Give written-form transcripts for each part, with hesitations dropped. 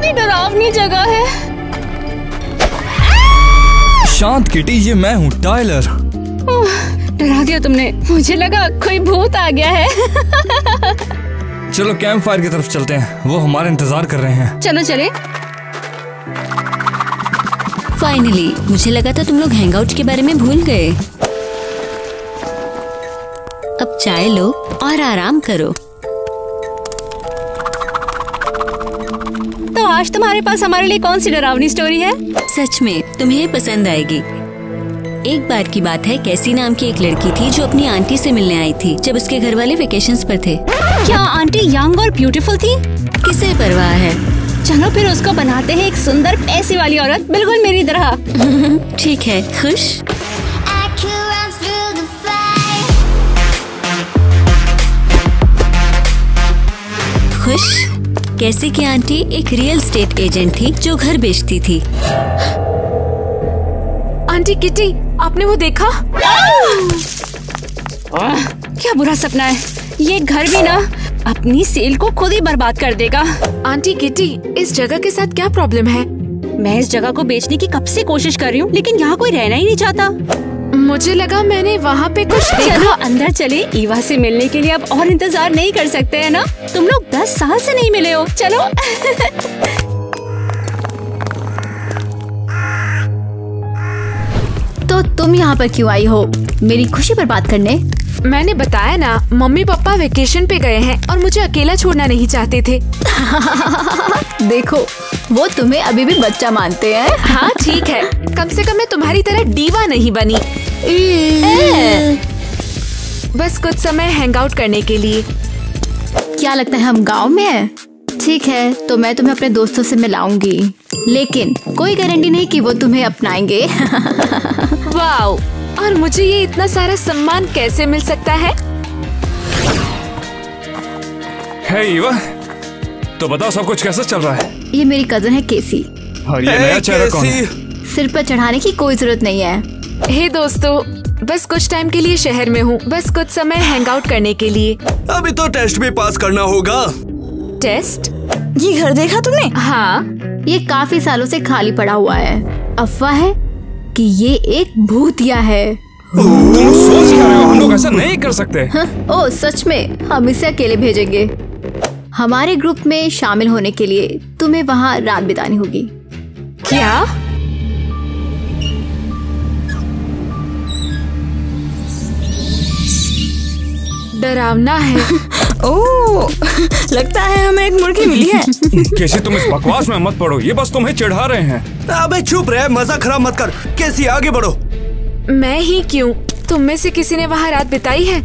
कितनी डरावनी जगह है। शांत किटी, ये मैं हूँ टाइलर। डरा दिया तुमने, मुझे लगा कोई भूत आ गया है। चलो कैंप फायर की तरफ चलते हैं, वो हमारा इंतजार कर रहे हैं। चलो चले। फाइनली, मुझे लगा था तुम लोग हैंगआउट के बारे में भूल गए। अब चाय लो और आराम करो। तो आज तुम्हारे पास हमारे लिए कौन सी डरावनी स्टोरी है? सच में तुम्हें ये पसंद आएगी। एक बार की बात है, कैसी नाम की एक लड़की थी जो अपनी आंटी से मिलने आई थी जब उसके घर वाले वेकेशंस पर थे। क्या आंटी यंग और ब्यूटीफुल थी? किसे परवाह है। चलो फिर उसको बनाते हैं एक सुंदर पैसे वाली औरत, बिल्कुल मेरी तरह। ठीक है, खुश? खुश? कैसे कि आंटी एक रियल एस्टेट एजेंट थी जो घर बेचती थी। आंटी किटी, आपने वो देखा? क्या बुरा सपना है, ये घर भी ना अपनी सेल को खुद ही बर्बाद कर देगा। आंटी किटी, इस जगह के साथ क्या प्रॉब्लम है? मैं इस जगह को बेचने की कब से कोशिश कर रही हूँ, लेकिन यहाँ कोई रहना ही नहीं चाहता। मुझे लगा मैंने वहाँ पे कुछ देखा। चलो अंदर चले, ईवा से मिलने के लिए अब और इंतजार नहीं कर सकते हैं ना? तुम लोग 10 साल से नहीं मिले हो। चलो। तो तुम यहाँ पर क्यों आई हो? मेरी खुशी पर बात करने? मैंने बताया ना, मम्मी पापा वेकेशन पे गए हैं और मुझे अकेला छोड़ना नहीं चाहते थे। देखो, वो तुम्हें अभी भी बच्चा मानते हैं। हाँ ठीक है, कम से कम मैं तुम्हारी तरह डीवा नहीं बनी। बस कुछ समय हैंग आउट करने के लिए। क्या लगता है हम गांव में हैं? ठीक है, तो मैं तुम्हें अपने दोस्तों से मिलाऊंगी, लेकिन कोई गारंटी नहीं कि वो तुम्हें अपनाएंगे। वाओ, और मुझे ये इतना सारा सम्मान कैसे मिल सकता है? हे ईवा, तो बताओ सब कुछ कैसा चल रहा है? ये मेरी कजन है केसी। और ये नया चेहरा कौन है? सिर पर चढ़ाने की कोई जरूरत नहीं है। हे दोस्तों, बस कुछ टाइम के लिए शहर में हूँ, बस कुछ समय हैंग आउट करने के लिए। अभी तो टेस्ट भी पास करना होगा। टेस्ट? ये घर देखा तुमने? हाँ। ये काफी सालों से खाली पड़ा हुआ है। अफवाह है कि ये एक भूतिया है। तुम सोच क्या रहे हो? हम लोग ऐसा नहीं कर सकते। ओह सच में? हम इसे अकेले भेजेंगे। हमारे ग्रुप में शामिल होने के लिए तुम्हें वहाँ रात बितानी होगी। क्या? डरावना है। ओह, लगता है हमें एक मुर्गी मिली है। कैसे तुम इस बकवास में मत पड़ो, ये बस तुम्हें चिढ़ा रहे हैं। अबे चुप रहे, मजा खराब मत कर। कैसी आगे बढ़ो। मैं ही क्यों? तुम में से किसी ने वहाँ रात बिताई है?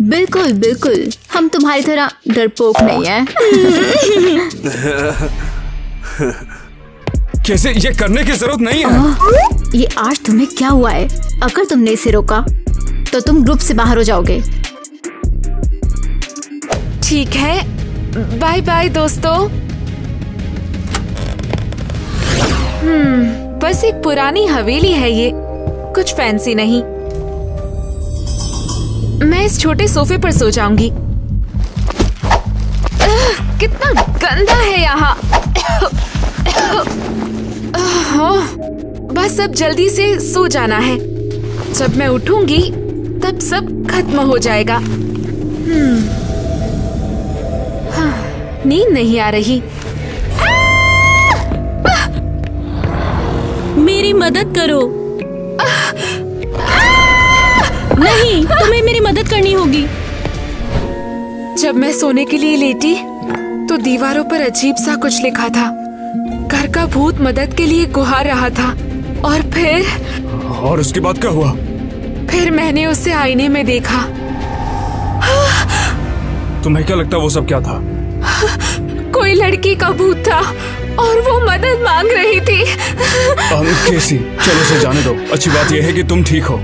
बिल्कुल बिल्कुल, हम तुम्हारी तरह डरपोक नहीं है। कैसे ये करने की जरूरत नहीं है। ये आज तुम्हें क्या हुआ है? अगर तुमने इसे रोका तो तुम ग्रुप से बाहर हो जाओगे। ठीक है, बाय बाय दोस्तों। बस एक पुरानी हवेली है ये, कुछ फैंसी नहीं। मैं इस छोटे सोफे पर सो जाऊंगी। कितना गंदा है यहाँ। बस अब जल्दी से सो जाना है। जब मैं उठूंगी तब सब खत्म हो जाएगा। नींद नहीं आ रही। मेरी मदद करो। नहीं, तुम्हें मेरी मदद करनी होगी। जब मैं सोने के लिए लेटी तो दीवारों पर अजीब सा कुछ लिखा था। घर का भूत मदद के लिए गुहार रहा था। और उसके बाद क्या हुआ? फिर मैंने उसे आईने में देखा। तुम्हें क्या लगता वो सब क्या था? कोई लड़की का भूत था और वो मदद मांग रही थी। केसी, चलो उसे जाने दो। अच्छी बात यह है कि तुम ठीक हो।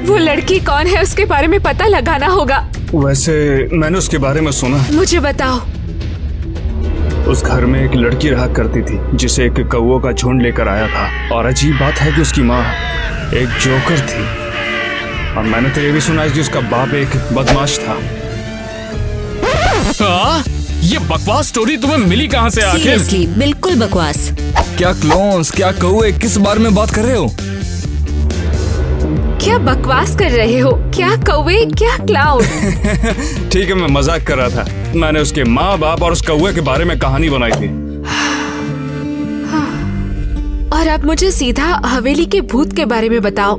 वो लड़की कौन है उसके बारे में पता लगाना होगा। वैसे मैंने उसके बारे में सुना। मुझे बताओ। उस घर में एक लड़की रहा करती थी जिसे एक कौओं का झुंड लेकर आया था। और अजीब बात है कि उसकी माँ एक जोकर थी। और मैंने तो ये भी सुना है कि उसका बाप एक बदमाश था। ये बकवास स्टोरी तुम्हें मिली कहाँ से आखिर? सीरियसली बिल्कुल बकवास। क्या क्लोन्स, क्या कौवे, किस बारे में बात कर रहे हो? क्या बकवास कर रहे हो? क्या कौवे, क्या क्लाउड? ठीक है, मैं मजाक कर रहा था। मैंने उसके माँ बाप और उस कौवे के बारे में कहानी बनाई थी। और अब मुझे सीधा हवेली के भूत के बारे में बताओ।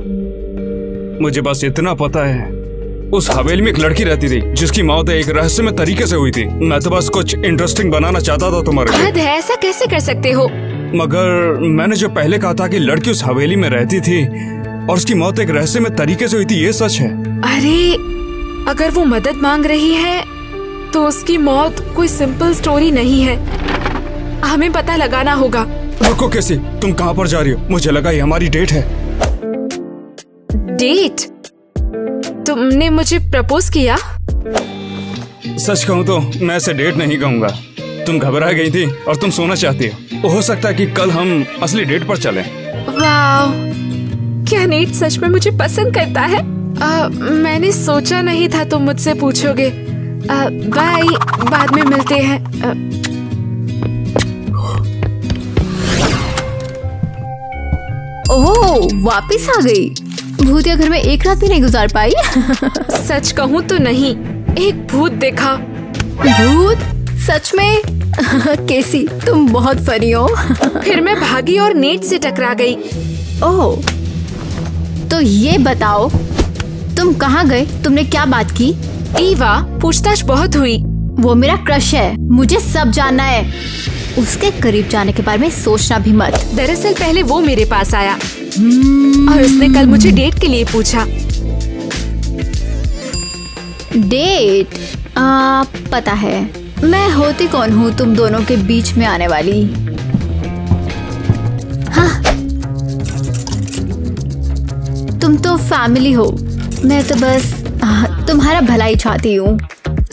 मुझे बस इतना पता है, उस हवेली में एक लड़की रहती थी जिसकी मौत एक रहस्यमय तरीके से हुई थी। मैं तो बस कुछ इंटरेस्टिंग बनाना चाहता था तुम्हारे लिए। हद है, ऐसा कैसे कर सकते हो? मगर मैंने जो पहले कहा था कि लड़की उस हवेली में रहती थी और उसकी मौत एक रहस्यमय तरीके से हुई थी, ये सच है। अरे, अगर वो मदद मांग रही है तो उसकी मौत कोई सिंपल स्टोरी नहीं है। हमें पता लगाना होगा। रुको कैसी, तुम कहाँ पर जा रही हो? मुझे लगा ये हमारी डेट है। डेट? तुमने मुझे प्रपोज किया? सच कहूँ तो मैं ऐसे डेट नहीं कहूँगा। तुम घबरा गई थी और तुम सोना चाहती हो सकता है कि कल हम असली डेट पर चलें। वाह, क्या नेट सच में मुझे पसंद करता है? मैंने सोचा नहीं था तुम मुझसे पूछोगे। बाय, बाद में मिलते हैं। ओह, वापिस आ गई। भूतिया घर में एक रात भी नहीं गुजार पाई। सच कहूँ तो नहीं, एक भूत देखा। भूत? सच में? केसी, तुम बहुत फनी हो। फिर मैं भागी और नेट से टकरा गई। ओह, तो ये बताओ तुम कहाँ गए? तुमने क्या बात की? ईवा, पूछताछ बहुत हुई। वो मेरा क्रश है, मुझे सब जानना है। उसके करीब जाने के बारे में सोचना भी मत। दरअसल पहले वो मेरे पास आया और उसने कल मुझे डेट के लिए पूछा। डेट? पता है मैं होती कौन हूँ तुम दोनों के बीच में आने वाली। हाँ, तुम तो फैमिली हो, मैं तो बस तुम्हारा भला ही चाहती हूँ।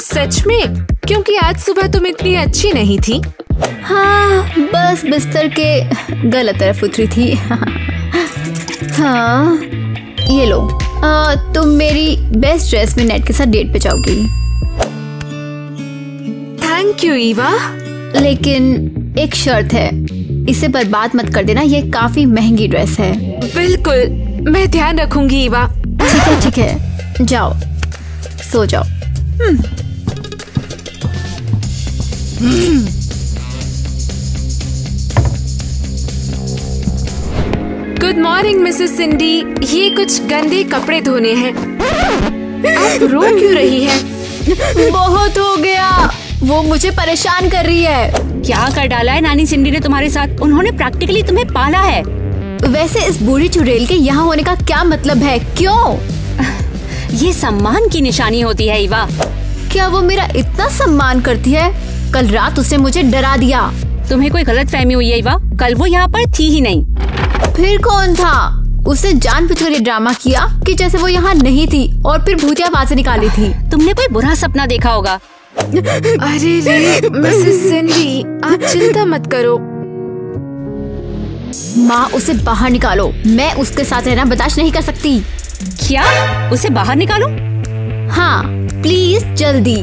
सच में? क्योंकि आज सुबह तुम इतनी अच्छी नहीं थी। हाँ, बस बिस्तर के गलत तरफ उतरी थी। हाँ, ये लो, तुम मेरी बेस्ट ड्रेस में नेट के साथ डेट पे जाओगी। थैंक यू ईवा, लेकिन एक शर्त है, इसे बर्बाद मत कर देना, ये काफी महंगी ड्रेस है। बिल्कुल, मैं ध्यान रखूंगी ईवा। ठीक है, जाओ सो जाओ। गुड मॉर्निंग मिसेस सिंडी, ये कुछ गंदे कपड़े धोने हैं। आप रो क्यों रही हैं? बहुत हो गया, वो मुझे परेशान कर रही है। क्या कर डाला है नानी सिंडी ने तुम्हारे साथ? उन्होंने प्रैक्टिकली तुम्हें पाला है। वैसे इस बूढ़ी चुड़ैल के यहाँ होने का क्या मतलब है? क्यों? ये सम्मान की निशानी होती है ईवा। क्या वो मेरा इतना सम्मान करती है? कल रात उसने मुझे डरा दिया। तुम्हें कोई गलत फहमी हुई है ईवा, कल वो यहाँ पर थी ही नहीं। फिर कौन था? उसने जानबूझकर ये ड्रामा किया कि जैसे वो यहाँ नहीं थी और फिर भूतिया आवाज़ें निकाली थी। तुमने कोई बुरा सपना देखा होगा। अरे रे मिसेस सिंडी, आप चिंता मत करो। माँ, उसे बाहर निकालो, मैं उसके साथ रहना बर्दाश्त नहीं कर सकती। क्या? उसे बाहर निकालो? हाँ प्लीज, जल्दी।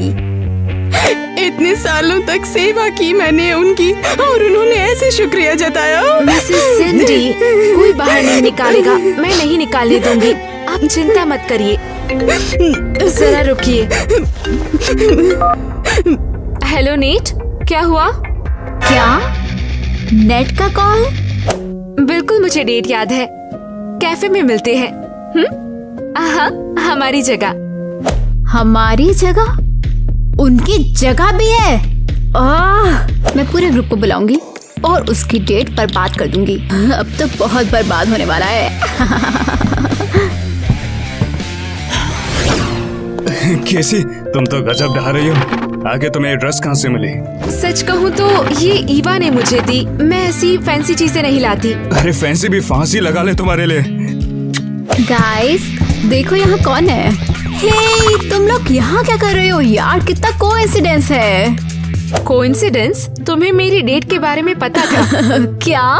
इतने सालों तक सेवा की मैंने उनकी और उन्होंने ऐसे शुक्रिया जताया। मिसेस सिंडी, कोई बाहर नहीं निकालेगा, मैं नहीं निकालने दूंगी, आप चिंता मत करिए। जरा रुकिए। हेलो नेट, क्या हुआ? क्या? नेट का कॉल? बिल्कुल, मुझे डेट याद है। कैफे में मिलते हैं। हाँ, हमारी जगह। हमारी जगह? उनकी जगह भी है? मैं पूरे ग्रुप को बुलाऊंगी और उसकी डेट बर्बाद कर दूंगी। अब तो बहुत बर्बाद होने वाला है। कैसी, तुम तो गजब ढा रही हो। आगे तुम्हें ड्रेस कहाँ से मिली? सच कहूँ तो ये ईवा ने मुझे दी। मैं ऐसी फैंसी चीजें नहीं लाती। अरे फैंसी भी फांसी लगा ले तुम्हारे लिए। गाइस, देखो यहाँ कौन है। हे, तुम लोग यहाँ क्या कर रहे हो यार? कितना कोइंसिडेंस है। कोइंसिडेंस? तुम्हें मेरी डेट के बारे में पता था? क्या?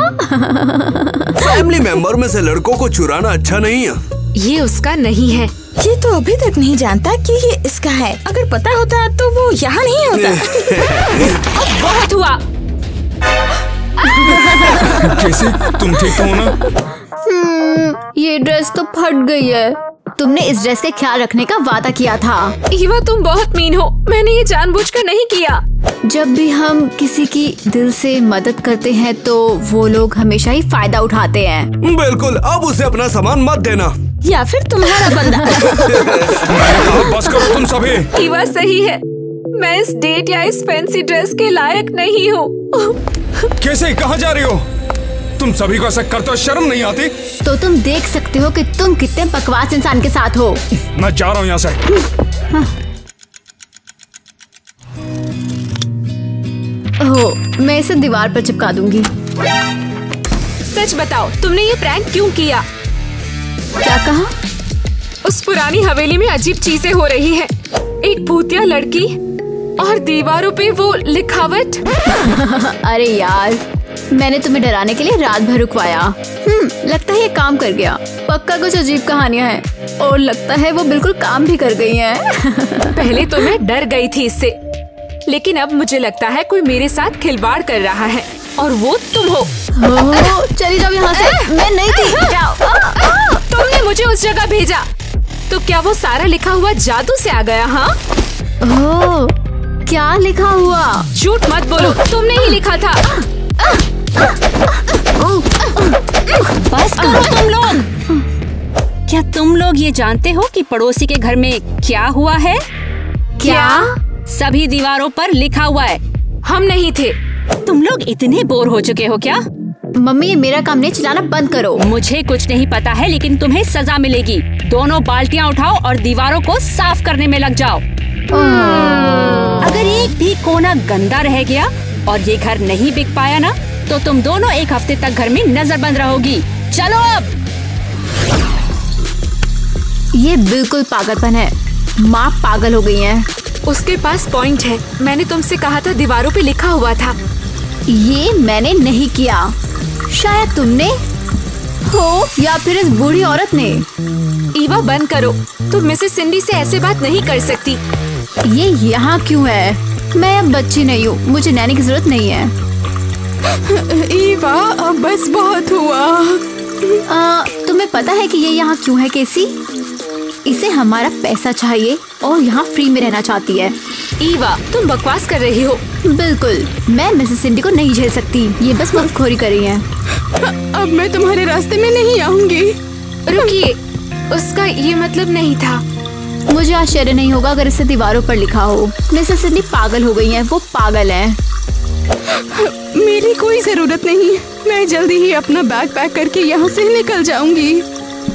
फैमिली मेंबर में से लड़कों को चुराना अच्छा नहीं है। ये उसका नहीं है, ये तो अभी तक नहीं जानता कि ये इसका है। अगर पता होता तो वो यहाँ नहीं होता। अब बहुत हुआ। कैसे तुम ठीक तो हो ना? ये ड्रेस तो फट गई है। तुमने इस ड्रेस का ख्याल रखने का वादा किया था। ईवा तुम बहुत मीन हो, मैंने ये जानबूझकर नहीं किया। जब भी हम किसी की दिल से मदद करते हैं तो वो लोग हमेशा ही फायदा उठाते हैं। बिल्कुल, अब उसे अपना सामान मत देना। या फिर तुम्हारा बंदा। बस करो तुम सभी। ईवा सही है, मैं इस डेट या इस फैंसी ड्रेस के लायक नहीं हूँ। कैसे, कहाँ जा रही हो? तुम सभी को ऐसा करते हो शर्म नहीं आती? तो तुम देख सकते हो कि तुम कितने बकवास इंसान के साथ हो। मैं जा रहा हूँ यहाँ से। ओह, मैं इसे दीवार पर चिपका दूंगी। सच बताओ, तुमने ये प्रैंक क्यों किया? क्या कहा? उस पुरानी हवेली में अजीब चीजें हो रही हैं। एक भूतिया लड़की और दीवारों पे वो लिखावट। अरे यार, मैंने तुम्हें डराने के लिए रात भर रुकवाया। लगता है ये काम कर गया। पक्का कुछ अजीब कहानियां हैं और लगता है वो बिल्कुल काम भी कर गई हैं। पहले तो मैं डर गई थी इससे, लेकिन अब मुझे लगता है कोई मेरे साथ खिलवाड़ कर रहा है और वो तुम हो। चली जाओ यहाँ से। मैं नहीं थी। जाओ। तुमने मुझे उस जगह भेजा, तो क्या वो सारा लिखा हुआ जादू से आ गया? हाँ, क्या लिखा हुआ? झूठ मत बोलो, तुमने ही लिखा था। बस करो तुम लोग। क्या तुम लोग ये जानते हो कि पड़ोसी के घर में क्या हुआ है? क्या? सभी दीवारों पर लिखा हुआ है। हम नहीं थे। तुम लोग इतने बोर हो चुके हो क्या? मम्मी, ये मेरा काम नहीं, चलाना बंद करो। मुझे कुछ नहीं पता है, लेकिन तुम्हें सजा मिलेगी। दोनों बाल्टियां उठाओ और दीवारों को साफ करने में लग जाओ। अगर एक भी कोना गंदा रह गया और ये घर नहीं बिक पाया ना, तो तुम दोनों एक हफ्ते तक घर में नजरबंद रहोगी। चलो अब। ये बिल्कुल पागलपन है। माँ पागल हो गई है। उसके पास पॉइंट है। मैंने तुमसे कहा था दीवारों पे लिखा हुआ था। ये मैंने नहीं किया। शायद तुमने हो या फिर इस बूढ़ी औरत ने। ईवा बंद करो, तुम मिसेस सिंडी से ऐसे बात नहीं कर सकती। ये यहाँ क्यों है? मैं अब बच्ची नहीं हूँ, मुझे नैनी की जरूरत नहीं है। ईवा, अब बस बहुत हुआ। तुम्हें पता है कि ये यहाँ क्यों है केसी? इसे हमारा पैसा चाहिए और यहाँ फ्री में रहना चाहती है। ईवा, तुम बकवास कर रही हो। बिल्कुल, मैं मिसेस सिंडी को नहीं झेल सकती। ये बस मस्खोरी कर रही है। अब मैं तुम्हारे रास्ते में नहीं आऊंगी। रुकिए, उसका ये मतलब नहीं था। मुझे आश्चर्य नहीं होगा अगर इसे दीवारों पर लिखा हो। मिसेस सिंडी पागल हो गई हैं, वो पागल हैं। मेरी कोई जरूरत नहीं। मैं जल्दी ही अपना बैग पैक करके यहाँ से निकल जाऊंगी।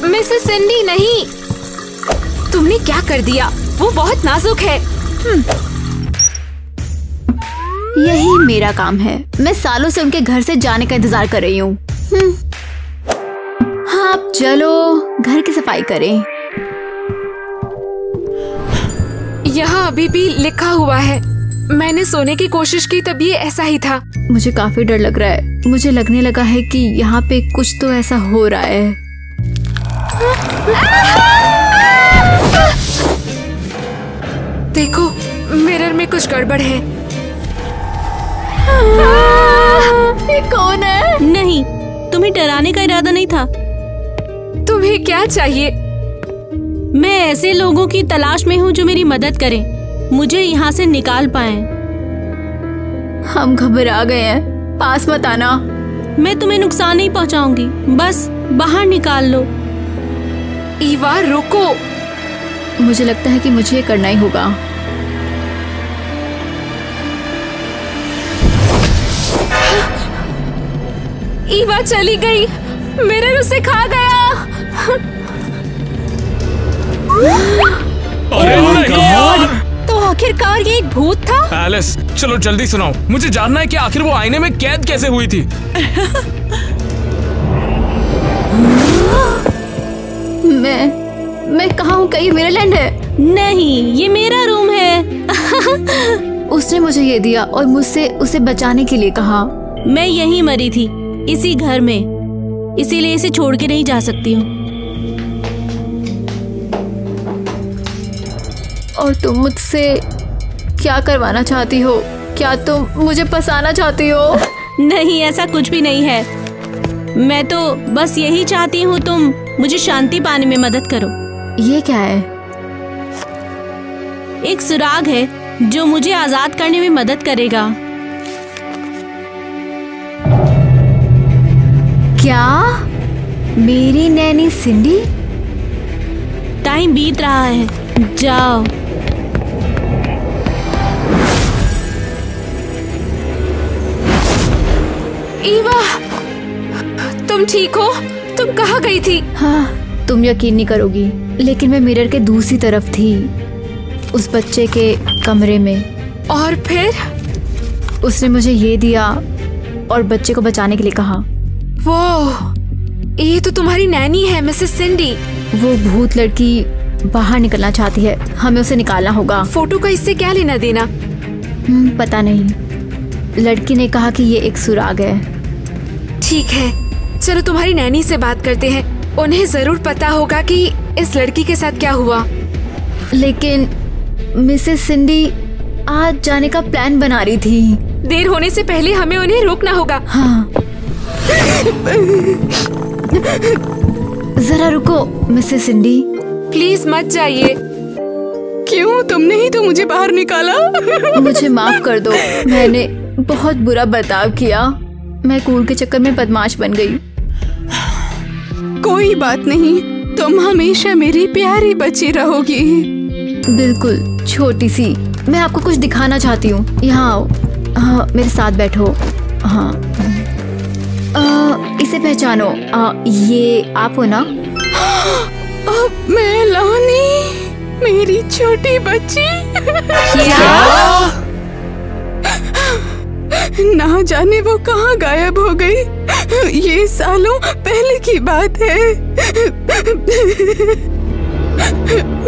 मिसेस सिंडी नहीं, तुमने क्या कर दिया? वो बहुत नाजुक है। यही मेरा काम है। मैं सालों से उनके घर से जाने का इंतजार कर रही हूँ। हाँ, अब चलो घर की सफाई करें। यहाँ अभी भी लिखा हुआ है। मैंने सोने की कोशिश की तब ये ऐसा ही था। मुझे काफी डर लग रहा है। मुझे लगने लगा है कि यहाँ पे कुछ तो ऐसा हो रहा है। देखो, मिरर में कुछ गड़बड़ है। ये कौन है? नहीं, तुम्हें डराने का इरादा नहीं था। तुम्हें क्या चाहिए? मैं ऐसे लोगों की तलाश में हूँ जो मेरी मदद करें, मुझे यहाँ से निकाल पाएं। हम घबरा गए हैं, पास मत आना। मैं तुम्हें नुकसान नहीं पहुँचाऊंगी, बस बाहर निकाल लो। ईवा रुको। मुझे लगता है कि मुझे ये करना ही होगा। ईवा चली गई। मिरर उसे खा गया। तो आखिरकार ये एक भूत था। एलिस, चलो जल्दी सुनाओ। मुझे जानना है कि आखिर वो आईने में कैद कैसे हुई थी। मैं कहाँ हूँ? कहीं मेरीलैंड है? नहीं, ये मेरा रूम है। उसने मुझे ये दिया और मुझसे उसे बचाने के लिए कहा। मैं यहीं मरी थी, इसी घर में, इसीलिए इसे छोड़ के नहीं जा सकती हूँ। और तुम मुझसे क्या करवाना चाहती हो? क्या तुम मुझे फंसाना चाहती हो? नहीं, ऐसा कुछ भी नहीं है। मैं तो बस यही चाहती हूँ तुम मुझे शांति पाने में मदद करो। ये क्या है? एक सुराग है जो मुझे आजाद करने में मदद करेगा। क्या? मेरी नैनी सिंडी? टाइम बीत रहा है, जाओ। ईवा, तुम ठीक हो? तुम कहाँ गई थी? हाँ, तुम यकीन नहीं करोगी, लेकिन मैं मिरर के दूसरी तरफ थी, उस बच्चे के कमरे में। और फिर? उसने मुझे ये दिया और बच्चे को बचाने के लिए कहा। वो, ये तो तुम्हारी नैनी है, मिसेस सिंडी। वो भूत लड़की बाहर निकलना चाहती है, हमें उसे निकालना होगा। फोटो का इससे क्या लेना देना? पता नहीं, लड़की ने कहा कि ये एक सुराग है। ठीक है, चलो तुम्हारी नैनी से बात करते हैं। उन्हें जरूर पता होगा कि इस लड़की के साथ क्या हुआ। लेकिन मिसेस सिंडी आज जाने का प्लान बना रही थी। देर होने से पहले हमें उन्हें रोकना होगा। हाँ। जरा रुको मिसेस सिंडी, प्लीज मत जाइए। क्यों? तुमने ही तो मुझे बाहर निकाला। मुझे माफ कर दो, मैंने बहुत बुरा बर्ताव किया। मैं कूल के चक्कर में बदमाश बन गई। कोई बात नहीं, तुम हमेशा मेरी प्यारी बच्ची रहोगी। बिल्कुल छोटी सी। मैं आपको कुछ दिखाना चाहती हूँ, यहाँ आओ। हाँ, मेरे साथ बैठो। हाँ, इसे पहचानो। ये आप हो ना? मेलानी, मेरी छोटी बच्ची। क्या? ना जाने वो कहाँ गायब हो गई। ये सालों पहले की बात है।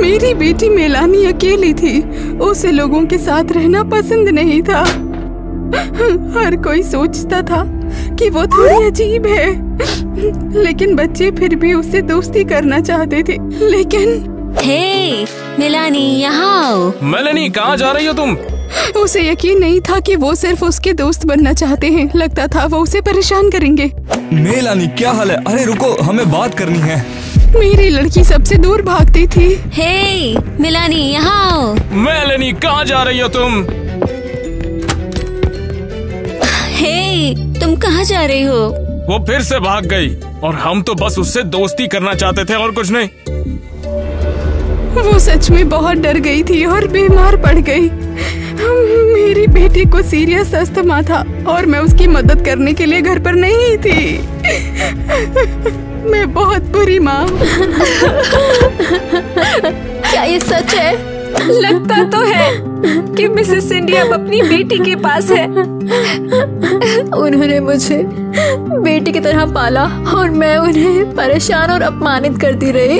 मेरी बेटी मेलानी अकेली थी, उसे लोगों के साथ रहना पसंद नहीं था। हर कोई सोचता था कि वो थोड़ी अजीब है, लेकिन बच्चे फिर भी उससे दोस्ती करना चाहते थे। लेकिन हे मेलानी, यहाँ आओ। मेलानी, कहाँ जा रही हो तुम? उसे यकीन नहीं था कि वो सिर्फ उसके दोस्त बनना चाहते हैं। लगता था वो उसे परेशान करेंगे। मेलानी, क्या हाल है? अरे रुको, हमें बात करनी है। मेरी लड़की सबसे दूर भागती थी। हे मेलानी, यहाँ आओ। मेलानी, कहाँ जा रही हो तुम? हे, तुम कहाँ जा रही हो? वो फिर से भाग गई और हम तो बस उससे दोस्ती करना चाहते थे और कुछ नहीं। वो सच में बहुत डर गई थी और बीमार पड़ गई। मेरी बेटी को सीरियस अस्थमा था और मैं उसकी मदद करने के लिए घर पर नहीं थी। मैं बहुत बुरी माँ। क्या ये सच है? लगता तो है कि मिसेस सिंडी अब अपनी बेटी के पास है। उन्होंने मुझे बेटी की तरह पाला और मैं उन्हें परेशान और अपमानित करती रही।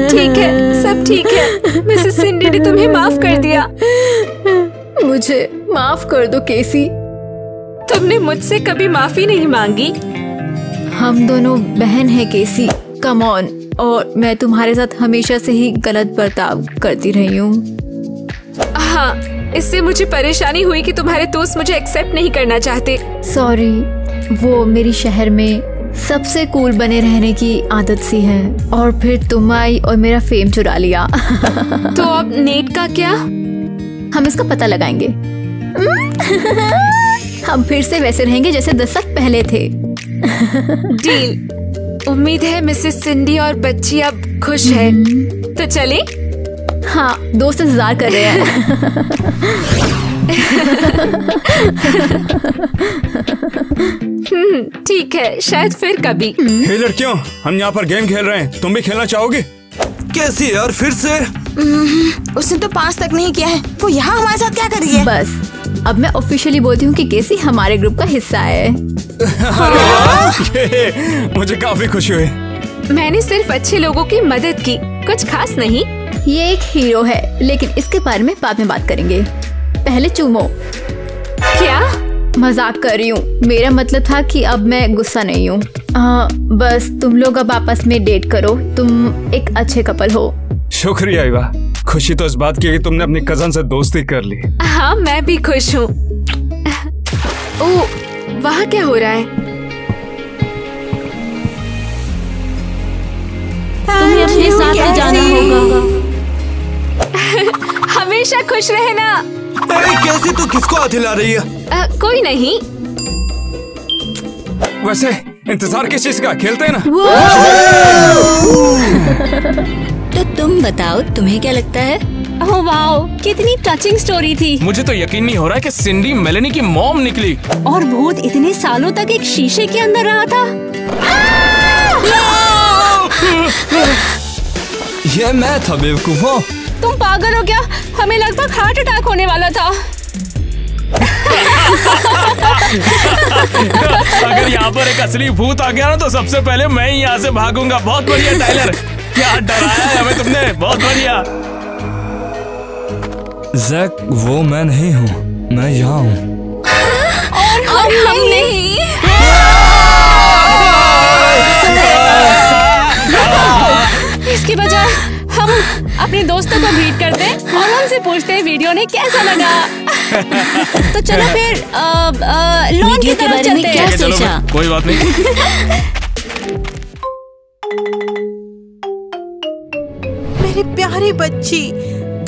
ठीक है, सब ठीक है। मिसेस सिंडी ने तुम्हें माफ कर दिया। मुझे माफ कर दो केसी। तुमने मुझसे कभी माफी नहीं मांगी। हम दोनों बहन हैं केसी, कम ऑन। और मैं तुम्हारे साथ हमेशा से ही गलत बर्ताव करती रही हूँ। हाँ, इससे मुझे परेशानी हुई कि तुम्हारे दोस्त मुझे एक्सेप्ट नहीं करना चाहते। सॉरी, वो मेरी शहर में सबसे कूल बने रहने की आदत सी है और फिर तुम आई और मेरा फेम चुरा लिया। तो अब नेट का क्या? हम इसका पता लगाएंगे। हम फिर से वैसे रहेंगे जैसे 10 साल पहले थे। डील। उम्मीद है मिसेस सिंडी और बच्ची अब खुश है। तो चले? हाँ, दोस्त इंतजार कर रहे हैं। ठीक है, शायद फिर कभी। हे लड़कियों, हम यहाँ पर गेम खेल रहे हैं, तुम भी खेलना चाहोगे? कैसी यार, फिर से? उसने तो 5 तक नहीं किया है। वो यहाँ हमारे साथ क्या कर रही है? बस अब मैं ऑफिशियली बोलती हूँ कि केसी हमारे ग्रुप का हिस्सा है। मुझे काफी खुशी हुई। मैंने सिर्फ अच्छे लोगों की मदद की, कुछ खास नहीं। ये एक हीरो है, लेकिन इसके बारे में बाद में बात करेंगे। पहले चूमो। क्या? मजाक कर रही हूँ, मेरा मतलब था कि अब मैं गुस्सा नहीं हूँ। बस तुम लोग अब आपस में डेट करो, तुम एक अच्छे कपल हो। शुक्रिया ईवा, खुशी तो इस बात की है कि तुमने अपनी कजन से दोस्ती कर ली। हाँ, मैं भी खुश हूँ। ओह, वहाँ क्या हो रहा है? तुम्हें अपने साथ ले जाना होगा। हमेशा खुश रहना। अरे कैसी तू किसको हाथ हिला रही है? कोई नहीं। वैसे इंतजार किस चीज का, खेलते हैं ना? तो तुम बताओ, तुम्हें क्या लगता है? ओह वाओ, कितनी टचिंग स्टोरी थी। मुझे तो यकीन नहीं हो रहा है कि सिंडी मेलेनी की मॉम निकली। और भूत इतने सालों तक एक शीशे के अंदर रहा था। ये मैं था बेवकूफों। तुम पागल हो क्या? हमें लगभग हार्ट अटैक होने वाला था। अगर यहाँ पर एक असली भूत आ गया ना तो सबसे पहले मैं ही यहाँ से भागूंगा। बहुत बढ़िया टाइलर, क्या डराया है हमें तुमने, बहुत बढ़िया। जैक, वो मैं नहीं हूँ, मैं यहाँ हूँ। और हम नहीं। इसकी बजाय हम अपने दोस्तों को ग्रीट करते हैं और उनसे पूछते हैं वीडियो ने कैसा लगा। तो चलो फिर लॉन की तरफ चलते हैं। क्या सोचा? कोई बात नहीं। मेरी प्यारी बच्ची,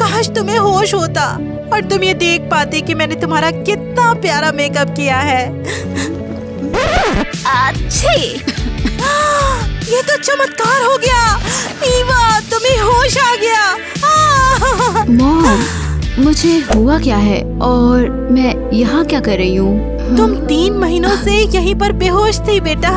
काश तुम्हें होश होता और तुम ये देख पाते कि मैंने तुम्हारा कितना प्यारा मेकअप किया है। अच्छी, ये तो चमत्कार हो गया। ईवा, तुम्हें होश आ गया। मॉम, मुझे हुआ क्या है और मैं यहाँ क्या कर रही हूँ? तुम 3 महीनों से यहीं पर बेहोश थी बेटा।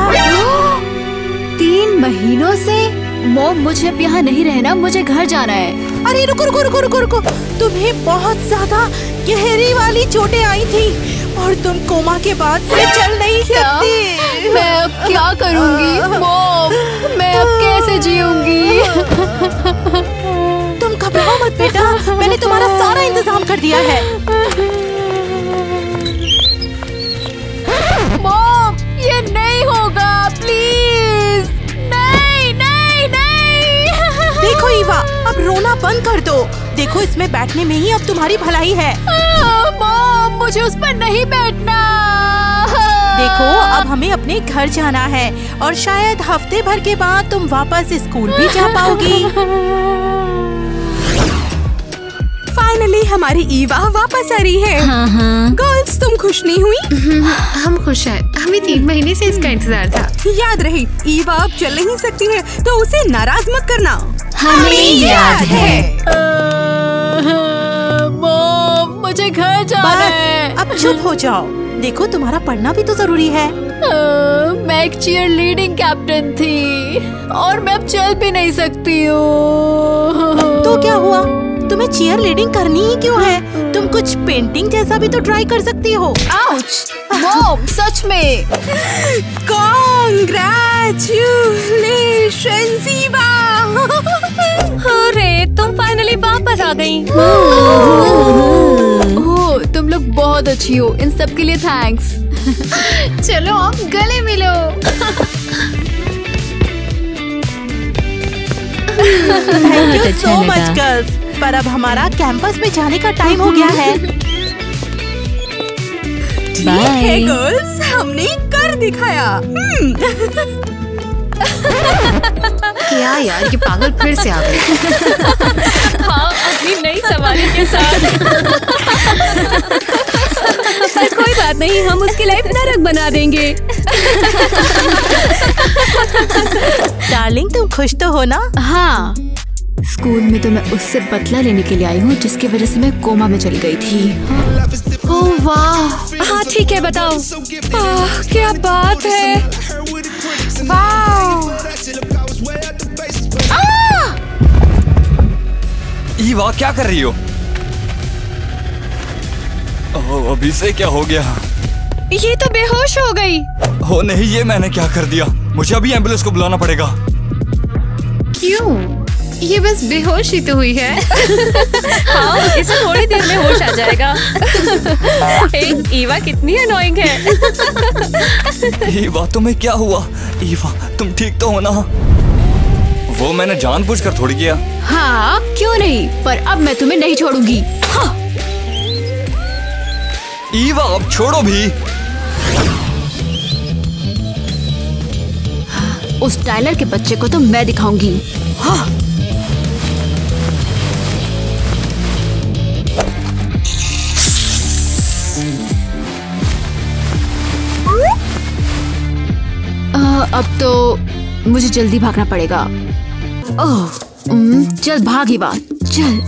3 महीनों से? मॉम, मुझे अब यहाँ नहीं रहना, मुझे घर जाना है। अरे रुको रुको रुको रुको रुको, तुम्हें बहुत ज्यादा गहरी वाली चोटें आई थी और तुम कोमा के बाद से चल नहीं सकती। मैं अब क्या करूँगी मॉम? मैं अब कैसे जीऊंगी? तुम घबराओ मत बेटा, मैंने तुम्हारा सारा इंतजाम कर दिया है। मॉम, ये नहीं होगा, प्लीज। नहीं नहीं नहीं। देखो ईवा, अब रोना बंद कर दो। देखो, इसमें बैठने में ही अब तुम्हारी भलाई है। मॉम, मुझे उस पर नहीं बैठना। देखो, अब हमें अपने घर जाना है और शायद हफ्ते भर के बाद तुम वापस स्कूल भी जा पाओगी। फाइनली हमारी ईवा वापस आ रही है। हाँ हाँ। गर्ल्स, तुम खुश नहीं हुई? हम खुश हैं। हमें 3 महीने से इसका इंतजार था। याद रहे, ईवा अब चल नहीं सकती है तो उसे नाराज मत करना। हमें याद है। मॉम, मुझे घर जाना है। अब चुप हो जाओ। देखो, तुम्हारा पढ़ना भी तो जरूरी है। मैं एक चीयर लीडिंग कैप्टन थी और मैं अब चल भी नहीं सकती हूँ। तो क्या हुआ? तुम्हें चीयर लीडिंग करनी ही क्यों है? तुम कुछ पेंटिंग जैसा भी तो ट्राई कर सकती हो। आउच! मॉम, सच में। कांग्रेचुलेशंस ईवा। अरे, तुम फाइनली वापस आ गई। ओह, तुम लोग बहुत अच्छी हो। इन सब के लिए थैंक्स। चलो आप गले मिलो। Thank you so much girls. पर अब हमारा कैंपस में जाने का टाइम हो गया है। बाय गर्ल्स, हमने कर दिखाया। क्या यार, ये पागल फिर से आ गए। हाँ, अपनी नई सवारी के साथ। पर कोई बात नहीं, हम उसकी लाइफ नरक बना देंगे। डार्लिंग, तुम खुश तो हो ना? हाँ, स्कूल में तो मैं उससे बदला लेने के लिए आई हूँ जिसकी वजह से मैं कोमा में चली गई थी। ओह वाह। हाँ ठीक है, बताओ। क्या बात है। वाह। ईवा, क्या कर रही हो? ओह, अभी से क्या हो गया? ये तो बेहोश हो गई। हो नहीं, ये मैंने क्या कर दिया? मुझे अभी एम्बुलेंस को बुलाना पड़ेगा। क्यों? ये बस बेहोश ही तो हुई है। हाँ, इसे थोड़ी देर में होश आ जाएगा। ईवा कितनी अनोइंग है। ईवा, तुम्हें क्या हुआ? ईवा, तुम ठीक तो हो ना? वो मैंने जानबूझकर थोड़ी किया। हाँ क्यों नहीं, पर अब मैं तुम्हें नहीं छोड़ूंगी। हाँ। ईवा अब छोड़ो भी। उस टाइलर के बच्चे को तो मैं दिखाऊंगी। हाँ। अब तो मुझे जल्दी भागना पड़ेगा। ओह, चल भाग ईवा, चल।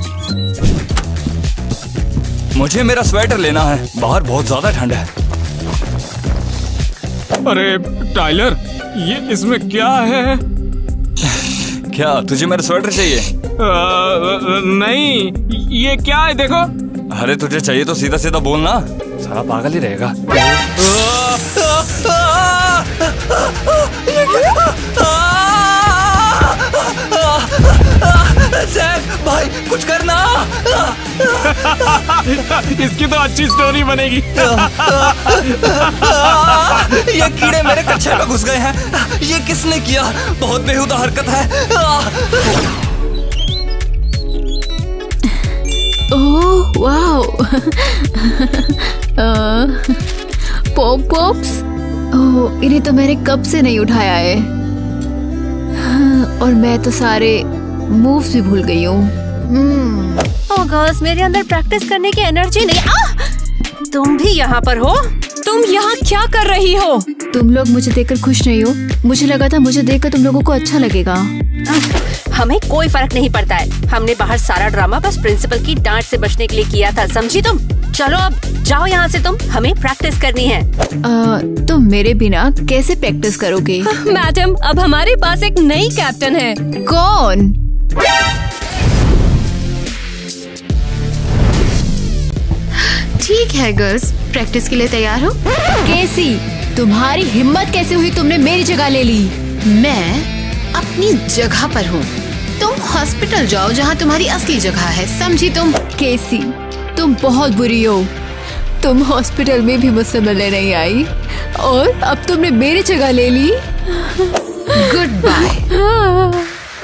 मुझे मेरा स्वेटर लेना है, बाहर बहुत ज्यादा ठंड है। अरे टाइलर, ये इसमें क्या है? क्या तुझे मेरा स्वेटर चाहिए? नहीं, ये क्या है? देखो। अरे तुझे चाहिए तो सीधा सीधा बोलना, सारा पागल ही रहेगा। भाई कुछ करना। इसकी तो अच्छी स्टोरी बनेगी। ये कीड़े मेरे कच्छे में घुस गए हैं। ये किसने किया? बहुत बेहुदा हरकत है। Oh wow. Pop pops. Oh, इन्हें तो मैंने कब से नहीं उठाया है। और मैं तो सारे मूव्स भी भूल गई हूँ। ओह गर्ल्स, मेरे अंदर प्रैक्टिस करने की एनर्जी नहीं। तुम भी यहाँ पर हो? तुम यहाँ क्या कर रही हो? तुम लोग मुझे देखकर खुश नहीं हो? मुझे लगा था मुझे देखकर तुम लोगों को अच्छा लगेगा। हमें कोई फर्क नहीं पड़ता है। हमने बाहर सारा ड्रामा बस प्रिंसिपल की डांट से बचने के लिए किया था, समझी तुम? चलो अब जाओ यहाँ से, तुम। हमें प्रैक्टिस करनी है। तुम मेरे बिना कैसे प्रैक्टिस करोगे? मैडम, अब हमारे पास एक नई कैप्टन है। कौन? ठीक है गर्ल्स, प्रैक्टिस के लिए तैयार हो? कैसी? तुम्हारी हिम्मत कैसे हुई तुमने मेरी जगह ले ली? मैं अपनी जगह पर हूँ। तुम हॉस्पिटल जाओ जहाँ तुम्हारी असली जगह है, समझी तुम? कैसी, तुम बहुत बुरी हो। तुम हॉस्पिटल में भी मुझसे मिलने नहीं आई और अब तुमने मेरी जगह ले ली। Good bye.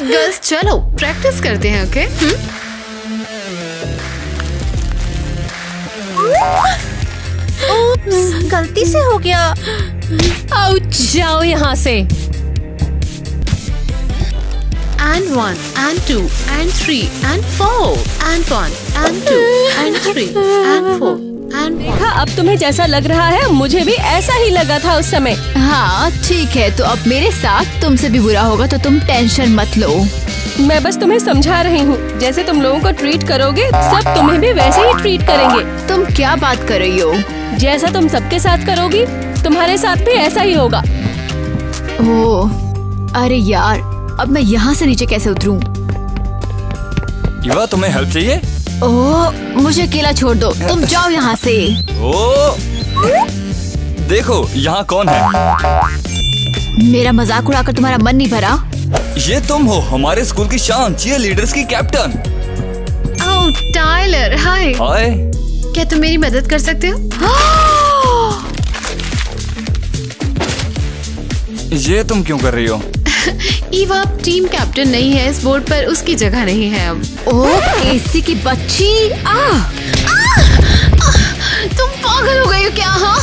गर्ल्स चलो प्रैक्टिस करते हैं, ओके? ओप्स, गलती से हो गया। आउच। जाओ यहाँ से। And 1 and 2 and 3 and 4 and 1 and 2 and 3 and 4 and 1। देखा, अब तुम्हें जैसा लग रहा है मुझे भी ऐसा ही लगा था उस समय। हाँ ठीक है, तो अब मेरे साथ तुमसे भी बुरा होगा, तो तुम टेंशन मत लो। मैं बस तुम्हें समझा रही हूँ, जैसे तुम लोगों को ट्रीट करोगे सब तुम्हें भी वैसे ही ट्रीट करेंगे। तुम क्या बात कर रही हो? जैसा तुम सबके साथ करोगी तुम्हारे साथ भी ऐसा ही होगा। ओह अरे यार, अब मैं यहाँ से नीचे कैसे उतरूं? ईवा तुम्हें हेल्प चाहिए? ओह मुझे अकेला छोड़ दो, तुम जाओ यहाँ से। ओह देखो यहाँ कौन है? मेरा मजाक उड़ाकर तुम्हारा मन नहीं भरा? ये तुम हो, हमारे स्कूल की शान, चीयर लीडर्स की कैप्टन। ओह टाइलर, हाय। हाय। क्या तुम मेरी मदद कर सकते हो? ये तुम क्यों कर रही हो? ईवा अब टीम कैप्टन नहीं है इस बोर्ड पर, उसकी जगह नहीं है अब। ओह केसी की बच्ची। तुम पागल हो गई हो क्या? हाँ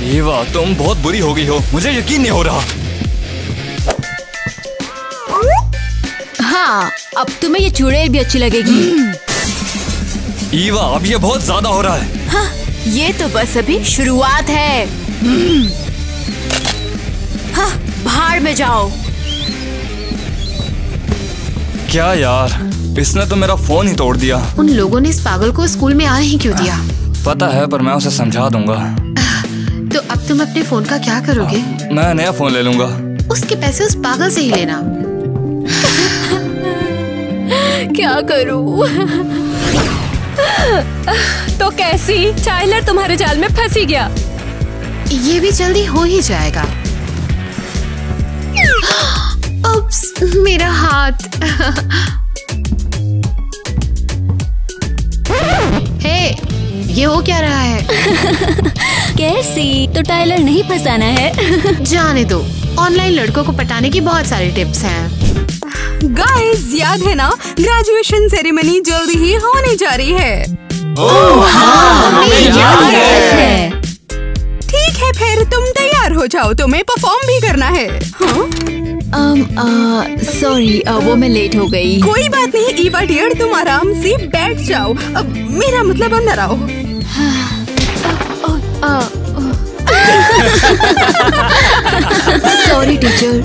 ईवा तुम बहुत बुरी हो गई हो, मुझे यकीन नहीं हो रहा। हाँ अब तुम्हें ये चुड़ैल भी अच्छी लगेगी। ईवा अब ये बहुत ज्यादा हो रहा है। हाँ, ये तो बस अभी शुरुआत है। हाँ, भाड़ में जाओ। क्या यार, इसने तो मेरा फोन ही तोड़ दिया। उन लोगों ने इस पागल को स्कूल में आने ही क्यों दिया? पता है, पर मैं उसे समझा दूंगा। तो अब तुम अपने फोन का क्या करोगे? मैं नया फोन ले लूंगा। उसके पैसे उस पागल से ही लेना। क्या करूं? तो कैसी? टाइलर तुम्हारे जाल में फंसी गया। ये भी जल्दी हो ही जाएगा। उप्स, मेरा हाथ। हे, ये हो क्या रहा है? कैसी? तो टाइलर नहीं फंसाना है। जाने दो, ऑनलाइन लड़कों को पटाने की बहुत सारी टिप्स हैं। गाइस, याद है ना, ग्रेजुएशन सेरेमनी जल्दी ही होने जा रही है। ठीक है, फिर तुम तैयार हो जाओ, तुम्हें परफॉर्म भी करना है। सॉरी, वो मैं लेट हो गई। कोई बात नहीं ईवा डियर, तुम आराम से बैठ जाओ। मेरा मतलब अंदर आओ। Sorry teacher.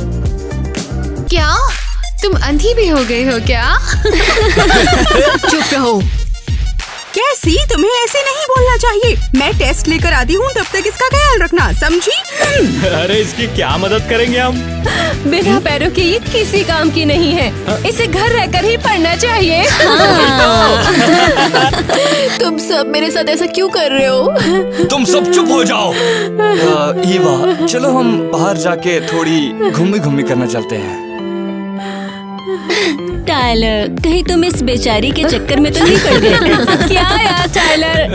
क्या तुम अंधी भी हो गई हो क्या? चुप रहो। कैसी, तुम्हें ऐसे नहीं बोलना चाहिए। मैं टेस्ट लेकर आती हूँ, तब तक इसका ख्याल रखना, समझी? अरे इसकी क्या मदद करेंगे हम? बिना पैरों के ये किसी काम की नहीं है। इसे घर रहकर ही पढ़ना चाहिए। तुम सब मेरे साथ ऐसा क्यों कर रहे हो? तुम सब चुप हो जाओ। ईवा, चलो हम बाहर जाके थोड़ी घूमी घूमी करना चलते हैं। टाइलर, कहीं तुम इस बेचारी के चक्कर में तो नहीं पड़ गए? क्या यार टाइलर?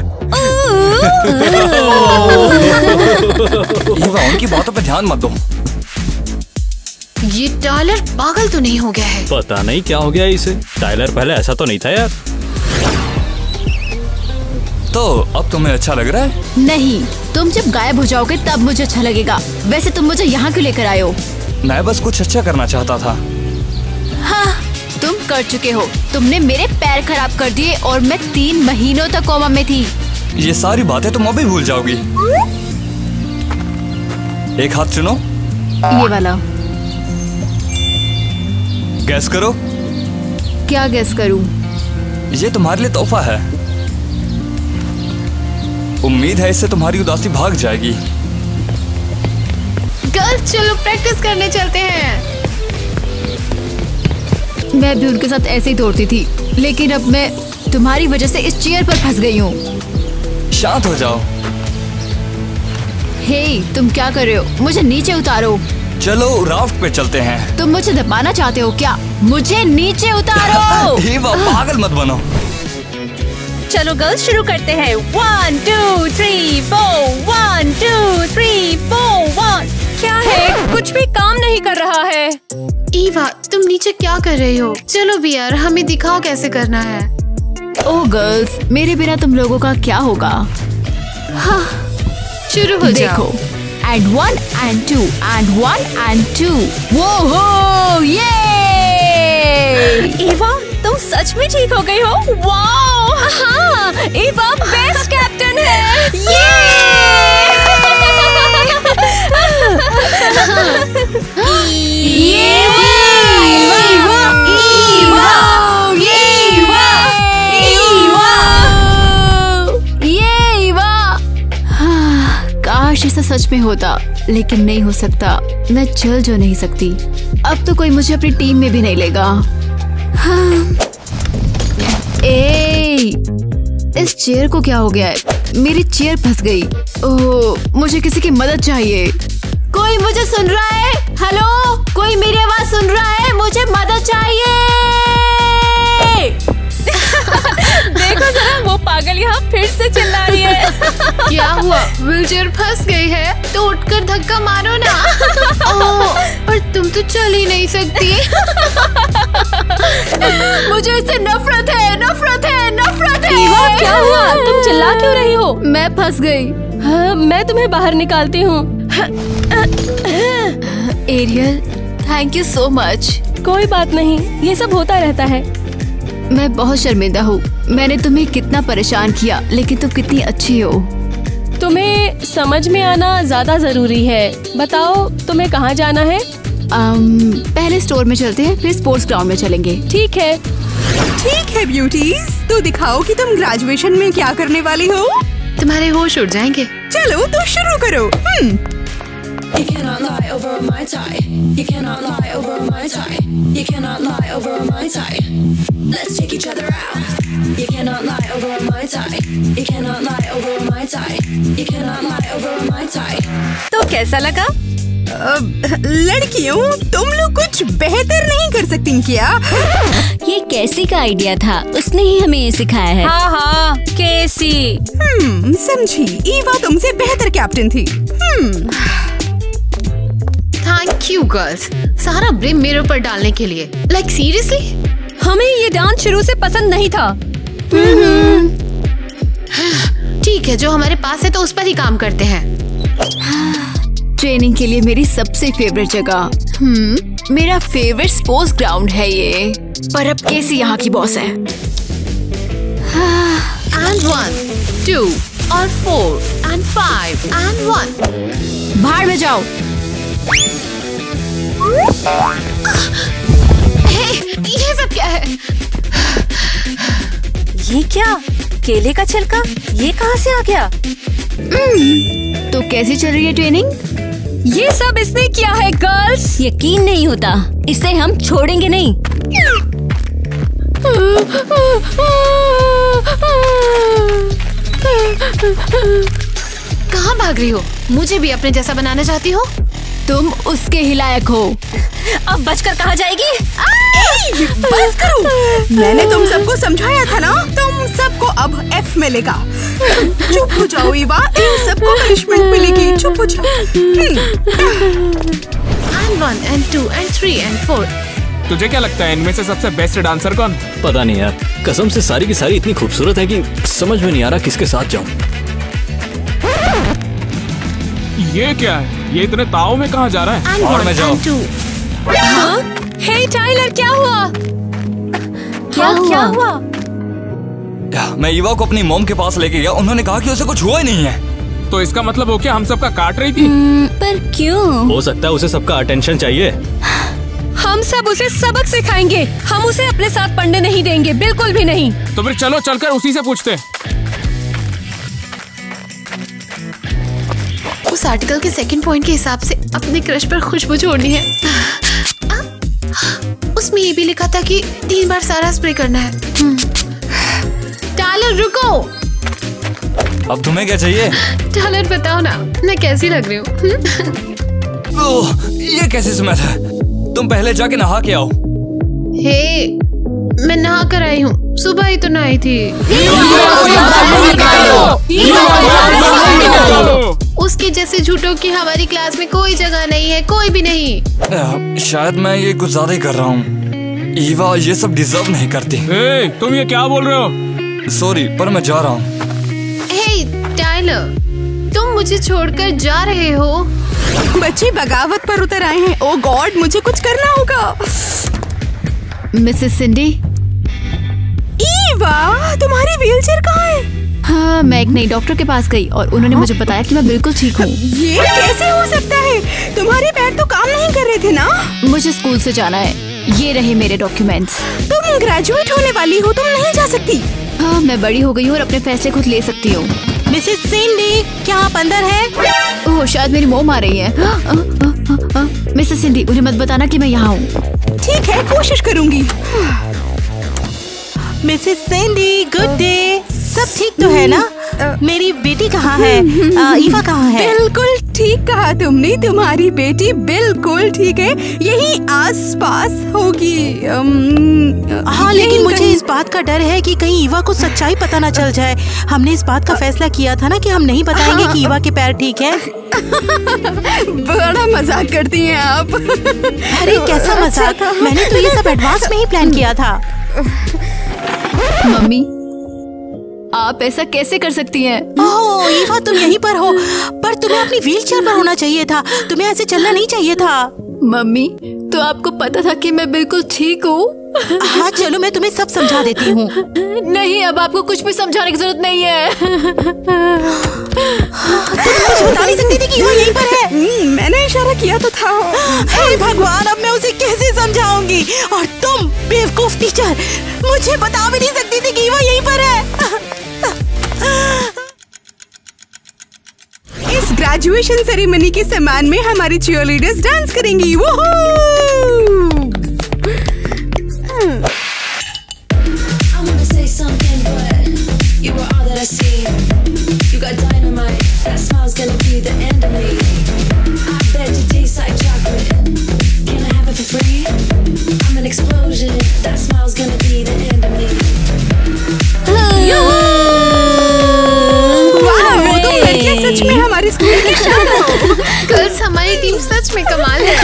ईवा, उनकी बातों पे ध्यान मत दो। ये टाइलर पागल तो नहीं हो गया है? पता नहीं क्या हो गया इसे। टाइलर पहले ऐसा तो नहीं था यार। तो अब तुम्हें अच्छा लग रहा है? नहीं, तुम जब गायब हो जाओगे तब मुझे अच्छा लगेगा। वैसे तुम मुझे यहाँ क्यों लेकर आए हो? मैं बस कुछ अच्छा करना चाहता था। हाँ, तुम कर चुके हो। तुमने मेरे पैर खराब कर दिए और मैं 3 महीनों तक कोमा में थी। ये सारी बातें तुम अभी भूल जाओगी। एक हाथ चुनो। ये वाला। गैस करो। क्या गैस करूं? ये तुम्हारे लिए तोहफा है। उम्मीद है इससे तुम्हारी उदासी भाग जाएगी। गर्ल्स, चलो प्रैक्टिस करने चलते हैं। मैं भी उनके साथ ऐसे ही दौड़ती थी, लेकिन अब मैं तुम्हारी वजह से इस चेयर पर फंस गई हूँ। शांत हो जाओ। हे, तुम क्या कर रहे हो? मुझे नीचे उतारो। चलो राफ्ट पे चलते हैं। तुम मुझे दबाना चाहते हो क्या? मुझे नीचे उतारो। ईवा, पागल मत बनो। चलो गर्ल्स, शुरू करते हैं। 1 2 3 4 1 2 3 4 1। क्या है? कुछ भी काम नहीं कर रहा है। ईवा, तुम नीचे क्या कर रही हो? चलो भी यार, हमें दिखाओ कैसे करना है। ओह गर्ल्स, मेरे बिना तुम लोगों का क्या होगा? हाँ, शुरू हो जाओ। देखो, and 1 and 2 and 1 and 2। वो हो, ये! ईवा, तुम सच में ठीक हो गई हो। वाओ! हाँ, ईवा बेस्ट कैप्टन है। काश ऐसा सच में होता, लेकिन नहीं हो सकता। मैं चल जो नहीं सकती। अब तो कोई मुझे अपनी टीम में भी नहीं लेगा। हाँ। इस चेयर को क्या हो गया है? मेरी चेयर फंस गई। ओह, मुझे किसी की मदद चाहिए। कोई मुझे सुन रहा है? हेलो, कोई मेरी आवाज सुन रहा है? मुझे मदद चाहिए। देखो जरा, वो पागल यहाँ फिर से चिल्ला रही है। क्या हुआ? व्हीलचेयर फंस गई है तो उठकर धक्का मारो ना। पर तुम तो चल ही नहीं सकती। मुझे इससे नफरत है, नफरत है, नफरत है। ईवा, क्या हुआ? तुम चिल्ला क्यों रही हो? मैं फंस गई। हाँ, मैं तुम्हें बाहर निकालती हूँ। Ariel, thank you so much. कोई बात नहीं, ये सब होता रहता है। मैं बहुत शर्मिंदा हूँ। मैंने तुम्हें कितना परेशान किया, लेकिन तुम कितनी अच्छी हो। तुम्हें समझ में आना ज्यादा जरूरी है। बताओ, तुम्हें कहाँ जाना है? पहले स्टोर में चलते हैं, फिर स्पोर्ट्स ग्राउंड में चलेंगे। ठीक है। ठीक है ब्यूटीज, तो दिखाओ कि तुम ग्रेजुएशन में क्या करने वाली हो। तुम्हारे होश उड़ जाएंगे। चलो तो शुरू करो। You cannot lie over my tie. You cannot lie over my tie. You cannot lie over my tie. Let's take each other out. You cannot lie over my tie. You cannot lie over my tie. You cannot lie over my tie. तो कैसा लगा? लड़कियों, तुम लोग कुछ बेहतर नहीं कर सकती क्या? ये कैसी का आइडिया था? उसने ही हमें ये सिखाया है। हाँ हाँ, कैसी। समझी। ईवा तुमसे बेहतर कैप्टन थी। थैंक यू गर्ल्स, सारा ब्लेम मेरे ऊपर डालने के लिए। Like seriously? हमें ये डांस शुरू से पसंद नहीं था। ठीक है, जो हमारे पास है तो उस पर ही काम करते हैं। ट्रेनिंग के लिए मेरी सबसे फेवरेट जगह, मेरा फेवरेट स्पोर्ट्स ग्राउंड है ये। पर अब कैसी यहाँ की बॉस है। And 1, 2 और 4 and 5 and 1। बाहर में जाओ। ये सब क्या है? ये क्या? केले का छिलका? ये कहाँ से आ गया? तो कैसी चल रही है ट्रेनिंग? ये सब इसने किया है गर्ल्स। यकीन नहीं होता, इसे हम छोड़ेंगे नहीं। कहाँ भाग रही हो? मुझे भी अपने जैसा बनाना चाहती हो? तुम उसके ही लायक हो। अब बचकर कहाँ जाएगी? बस करो। मैंने तुम सबको समझाया था ना, तुम सबको अब F मिलेगा। चुप हो जाओ ईवा, इन सबको पनिशमेंट मिलेगी। चुप हो जाओ। And 1 and 2 and 3 and 4। तुझे क्या लगता है इनमें से सबसे बेस्ट डांसर कौन? पता नहीं यार, कसम से सारी की सारी इतनी खूबसूरत है कि समझ में नहीं आ रहा किसके साथ जाऊं। ये क्या है? ये इतने ताव में कहाँ जा रहा है? And और 1 मैं जाऊं। and 2। हे टाइलर, क्या हुआ? क्या हुआ? मैं ईवा को अपनी मॉम के पास लेके गया, उन्होंने कहा कि उसे कुछ हुआ ही नहीं है। तो इसका मतलब वो क्या हम सबका काट रही थी? पर क्यों? हो सकता है उसे सबका अटेंशन चाहिए। हम सब उसे सबक सिखाएंगे। हम उसे अपने साथ पढ़ने नहीं देंगे, बिल्कुल भी नहीं। तो फिर चलो चलकर उसी से पूछते। उस आर्टिकल के सेकंड पॉइंट के हिसाब से अपने क्रश पर खुशबू छोड़नी है। उसमें ये भी लिखा था कि 3 बार सारा स्प्रे करना है। टाइलर रुको। अब तुम्हें क्या चाहिए? टाइलर बताओ ना, मैं कैसी लग रही हूँ? ये कैसी स्मेल है? तुम पहले जाके नहा के आओ। हे, मैं नहा कर आई हूँ, सुबह ही तो नहाई थी। उसके जैसे झूठों की हमारी क्लास में कोई जगह नहीं है, कोई भी नहीं। शायद मैं ये कुछ ज्यादा ही कर रहा हूँ। ईवा ये सब डिजर्व नहीं करती। तुम ये क्या बोल रहे हो? सॉरी, पर मैं जा रहा हूँ। हे टाइलर, तुम मुझे छोड़कर जा रहे हो? बच्चे बगावत पर उतर आए हैं। ओ गॉड, मुझे कुछ करना होगा। मिसेस सिंडी। ईवा, तुम्हारी व्हीलचेयर कहाँ है? हाँ, मैं एक नई डॉक्टर के पास गई और उन्होंने मुझे बताया कि मैं बिल्कुल ठीक हूँ। ये कैसे हो सकता है? तुम्हारे पैर तो काम नहीं कर रहे थे ना? मुझे स्कूल से जाना है। ये रहे मेरे डॉक्यूमेंट्स। तुम ग्रेजुएट होने वाली हो, तुम नहीं जा सकती। हाँ, मैं बड़ी हो गई हूँ और अपने फैसले खुद ले सकती हूँ। मिसेस सिंडी, क्या आप अंदर हैं? ओह, शायद मेरी मोम आ रही है। मिसेस सिंडी, उन्हें मत बताना कि मैं यहाँ हूँ। ठीक है, कोशिश करूँगी। Mrs सिंडी, good day. सब ठीक तो है ना? मेरी बेटी कहाँ है? ईवा कहाँ है? बिल्कुल ठीक कहा तुमने, तुम्हारी बेटी बिल्कुल ठीक है, यही आसपास होगी। हाँ, लेकिन मुझे इस बात का डर है कि कहीं ईवा को सच्चाई पता ना चल जाए। हमने इस बात का फैसला किया था ना कि हम नहीं बताएंगे कि ईवा के पैर ठीक है। बड़ा मजाक करती हैं आप। अरे कैसा मजाक? मैंने तो ये सब एडवांस में ही प्लान किया था। मम्मी, आप ऐसा कैसे कर सकती हैं? ओह ईवा, तुम यहीं पर हो, पर तुम्हें अपनी व्हीलचेयर पर होना चाहिए था। तुम्हें ऐसे चलना नहीं चाहिए था। मम्मी, तो आपको पता था कि मैं बिल्कुल ठीक हूँ? हाँ, चलो मैं तुम्हें सब समझा देती हूँ। नहीं, अब आपको कुछ भी समझाने की जरूरत नहीं है। तुम मुझे बता नहीं सकती थी कि ईवा यहीं पर है? मैंने इशारा किया तो था। हे भगवान, अब मैं उसे कैसे समझाऊंगी? और तुम बेवकूफ टीचर, मुझे बता भी नहीं सकती थी कि ईवा यहीं पर है। इस ग्रेजुएशन सेरेमनी के सम्मान में हमारी चीयरलीडर्स डांस करेंगी। I wanna say something, but you were all that I see. You got dynamite, that smile's gonna be the end of me. I bet you taste like chocolate. Can I have it for free? I'm an explosion, that smile's gonna be the end of me. वाह, तुम लड़कियां सच में हमारे school की शान हो। Girls, हमारी team सच में कमाल है।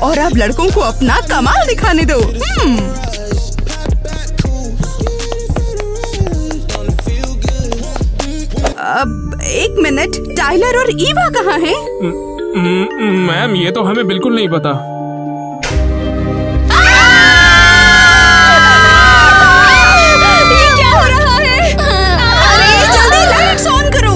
और अब लड़कों को अपना कमाल दिखाने दो। अब एक मिनट, टाइलर और ईवा कहाँ हैं? मैम ये तो हमें बिल्कुल नहीं पता। ये क्या हो रहा है? अरे जल्दी लाइट्स ऑन करो।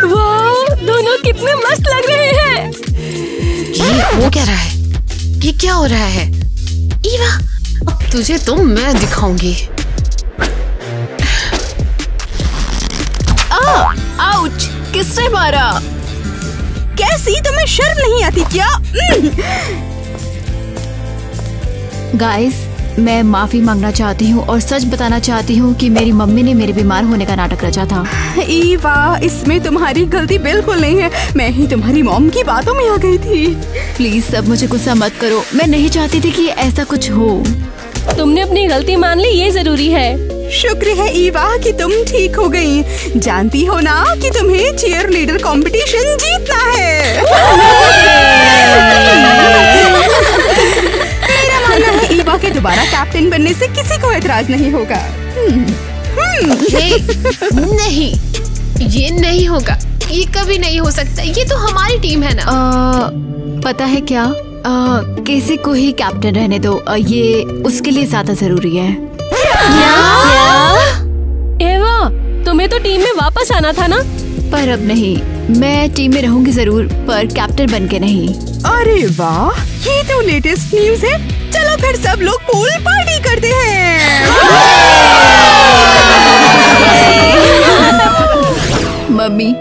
वाह, दोनों कितने मस्त लग रहे हैं। ये हो क्या रहा है? ये क्या हो रहा है? ईवा, अब तुझे तो मैं दिखाऊंगी। आउच! किसने मारा? कैसी, तुम्हें शर्म नहीं आती क्या? गाइस, मैं माफी मांगना चाहती हूँ और सच बताना चाहती हूँ कि मेरी मम्मी ने मेरे बीमार होने का नाटक रचा था। ईवा, इसमें तुम्हारी गलती बिल्कुल नहीं है। मैं ही तुम्हारी मॉम की बातों में आ गई थी। प्लीज सब मुझे गुस्सा मत करो। मैं नहीं चाहती थी कि ऐसा कुछ हो। तुमने अपनी गलती मान ली, ये जरूरी है। शुक्र है ईवा कि तुम ठीक हो गई। जानती हो ना कि तुम्हें चीयर लीडर कंपटीशन जीतना है। मेरा मानना है ईवा के दोबारा कैप्टन बनने से किसी को एतराज नहीं होगा। नहीं, ये नहीं होगा। ये कभी नहीं हो सकता। ये तो हमारी टीम है ना। पता है क्या, किसी को ही कैप्टन रहने दो। ये उसके लिए ज्यादा जरूरी है। एवा, तुम्हें तो टीम में वापस आना था ना। पर अब नहीं। मैं टीम में रहूंगी जरूर, पर कैप्टन बन के नहीं। अरे वाह, ये तो लेटेस्ट न्यूज है। चलो फिर सब लोग पूल पार्टी करते हैं। मम्मी,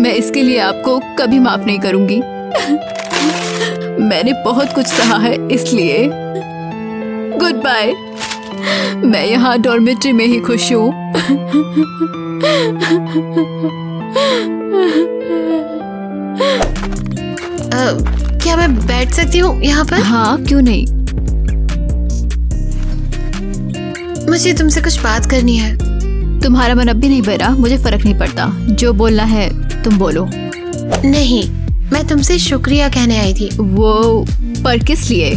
मैं इसके लिए आपको कभी माफ नहीं करूंगी। मैंने बहुत कुछ सहा है, इसलिए गुड बाय। मैं यहाँ डॉर्मेट्री में ही खुश हूँ। क्या मैं बैठ सकती हूँ यहाँ पर? हाँ, क्यों नहीं। मुझे तुमसे कुछ बात करनी है। तुम्हारा मन अब भी नहीं भरा, मुझे फर्क नहीं पड़ता। जो बोलना है तुम बोलो। नहीं, मैं तुमसे शुक्रिया कहने आई थी। वो पर किस लिए?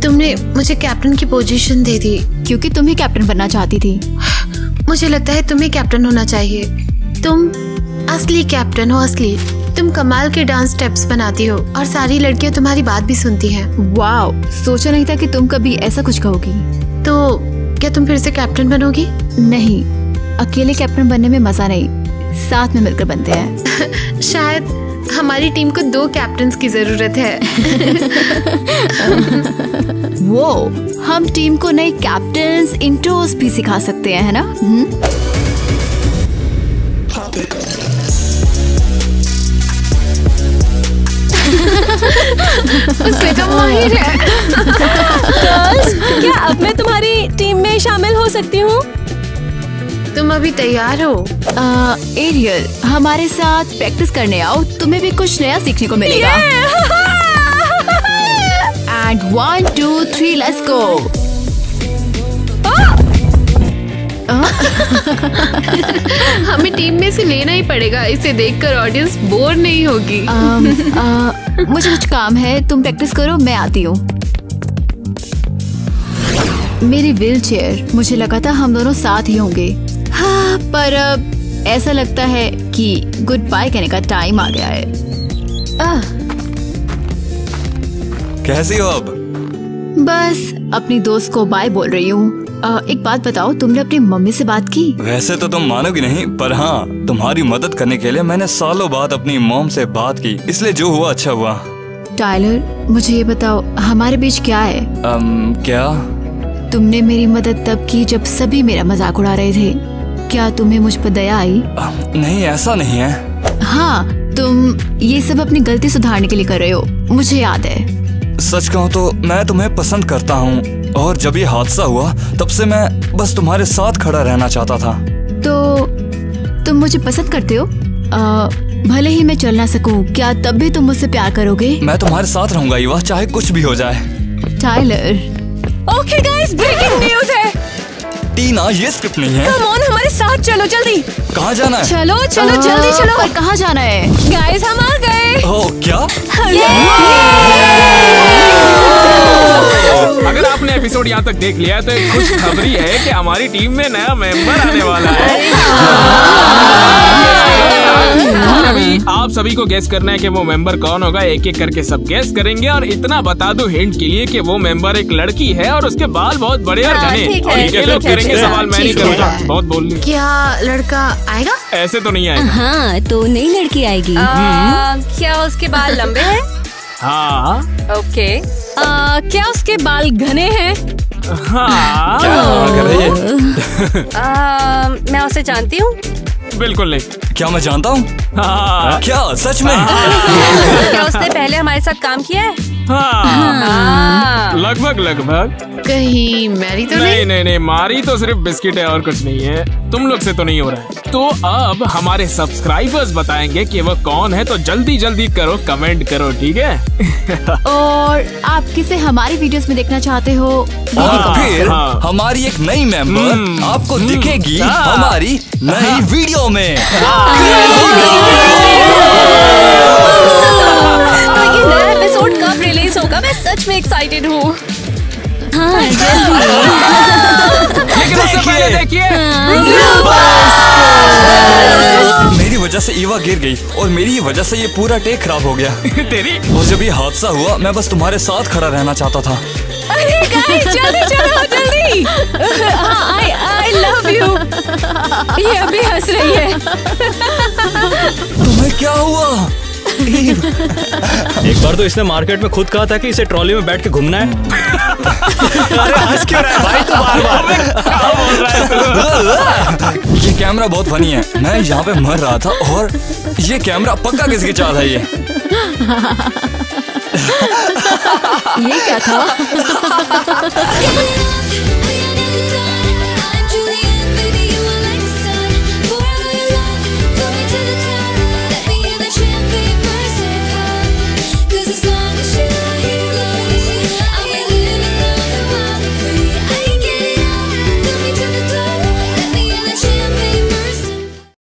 तुमने मुझे कैप्टन की पोजीशन दे दी। क्योंकि तुम ही कैप्टन बनना चाहती थी। मुझे लगता है तुम्हें कैप्टन होना चाहिए। तुम असली कैप्टन हो, असली। तुम कमाल के डांस स्टेप्स बनाती हो और सारी लड़कियां तुम्हारी बात भी सुनती हैं। वाओ, सोचा नहीं था कि तुम कभी ऐसा कुछ कहोगी। तो क्या तुम फिर से कैप्टन बनोगी? नहीं, अकेले कैप्टन बनने में मजा नहीं, साथ में मिलकर बनते हैं। शायद हमारी टीम को 2 कैप्टन्स की जरूरत है। वो हम टीम को नए कैप्टन्स इंट्रोस भी सिखा सकते हैं, है ना? उसमें तो माहिर है। गर्ल्स, क्या अब मैं तुम्हारी टीम में शामिल हो सकती हूँ? तुम अभी तैयार हो? एरियल, हमारे साथ प्रैक्टिस करने आओ, तुम्हें भी कुछ नया सीखने को मिलेगा। And 1 2 3 let's go. हमें टीम में से लेना ही पड़ेगा। इसे देखकर ऑडियंस बोर नहीं होगी। मुझे कुछ काम है, तुम प्रैक्टिस करो, मैं आती हूँ। मेरी व्हील चेयर, मुझे लगा था हम दोनों साथ ही होंगे। हाँ, पर अब ऐसा लगता है कि गुड बाय कहने का टाइम आ गया है। कैसी हो अब? बस अपनी दोस्त को बाय बोल रही हूँ। एक बात बताओ, तुमने अपनी मम्मी से बात की? वैसे तो तुम मानोगी नहीं, पर हाँ, तुम्हारी मदद करने के लिए मैंने सालों बाद अपनी मॉम से बात की, इसलिए जो हुआ अच्छा हुआ। टाइलर, मुझे ये बताओ, हमारे बीच क्या है? क्या? तुमने मेरी मदद तब की जब सभी मेरा मजाक उड़ा रहे थे। क्या तुम्हें मुझ पर दया आई? नहीं, ऐसा नहीं है। हाँ, तुम ये सब अपनी गलती सुधारने के लिए कर रहे हो, मुझे याद है। सच कहूँ तो मैं तुम्हें पसंद करता हूँ, और जब ये हादसा हुआ तब से मैं बस तुम्हारे साथ खड़ा रहना चाहता था। तो तुम मुझे पसंद करते हो? भले ही मैं चल ना सकूं, क्या तब भी तुम मुझसे प्यार करोगे? मैं तुम्हारे साथ रहूंगा ईवा, चाहे कुछ भी हो जाए। Tyler, okay guys, breaking news है। टीना, ये स्क्रिप्ट नहीं है। कम ऑन, हमारे साथ चलो जल्दी। कहाँ जाना है? चलो चलो जल्दी चलो। और कहाँ जाना है? गाइस हम आ गए। ओह क्या? अगर आपने एपिसोड यहाँ तक देख लिया तो एक खुश खबरी है कि हमारी टीम में नया मेंबर आने वाला है। अभी आप सभी को गेस करना है कि वो मेंबर कौन होगा। एक एक करके सब गेस करेंगे और इतना बता दो हिंट के लिए कि वो मेंबर एक लड़की है और उसके बाल बहुत बड़े और घने। और ये लोग करेंगे सवाल, मैं नहीं करूँगा, बहुत बोल ली। क्या लड़का आएगा? ऐसे तो नहीं आएगा। हाँ, तो नई लड़की आएगी। क्या उसके बाल लंबे हैं? हाँ। ओके। क्या उसके बाल घने हैं? हाँ। क्या कर रही है? मैं उसे जानती हूँ। बिल्कुल नहीं। क्या मैं जानता हूँ? हाँ। क्या सच में? क्या उसने पहले हमारे साथ काम किया है? हाँ। लगभग लगभग। कहीं मैरी तो नहीं? नहीं नहीं, मारी तो सिर्फ बिस्किट है और कुछ नहीं है। तुम लोग से तो नहीं हो रहा है। तो अब हमारे सब्सक्राइबर्स बताएंगे कि वो कौन है, तो जल्दी जल्दी करो, कमेंट करो, ठीक है? और आप किसे हमारी वीडियोस में देखना चाहते हो? और फिर हमारी एक नई मेंबर आपको दिखेगी हमारी नई वीडियो में। तो ये नया एपिसोड कब रिलीज होगा? मैं सच में एक्साइटेड हूँ। हाँ, लेकिन उससे पहले देखिए, मेरी वजह से ईवा गिर गई और मेरी वजह से ये पूरा टेक खराब हो गया। तेरी। और जब ये हादसा हुआ मैं बस तुम्हारे साथ खड़ा रहना चाहता था। अरे गाइस, जल्दी चलो जल्दी। I love you. ये अभी हंस रही है। तुम्हें क्या हुआ? एक बार तो इसने मार्केट में खुद कहा था कि इसे ट्रॉली में बैठ के घूमना है। अरे हंस क्यों रहा है भाई तू बार-बार? ये कैमरा बहुत फनी है। मैं यहाँ पे मर रहा था और ये कैमरा पक्का किसकी चाल है ये? ये क्या था?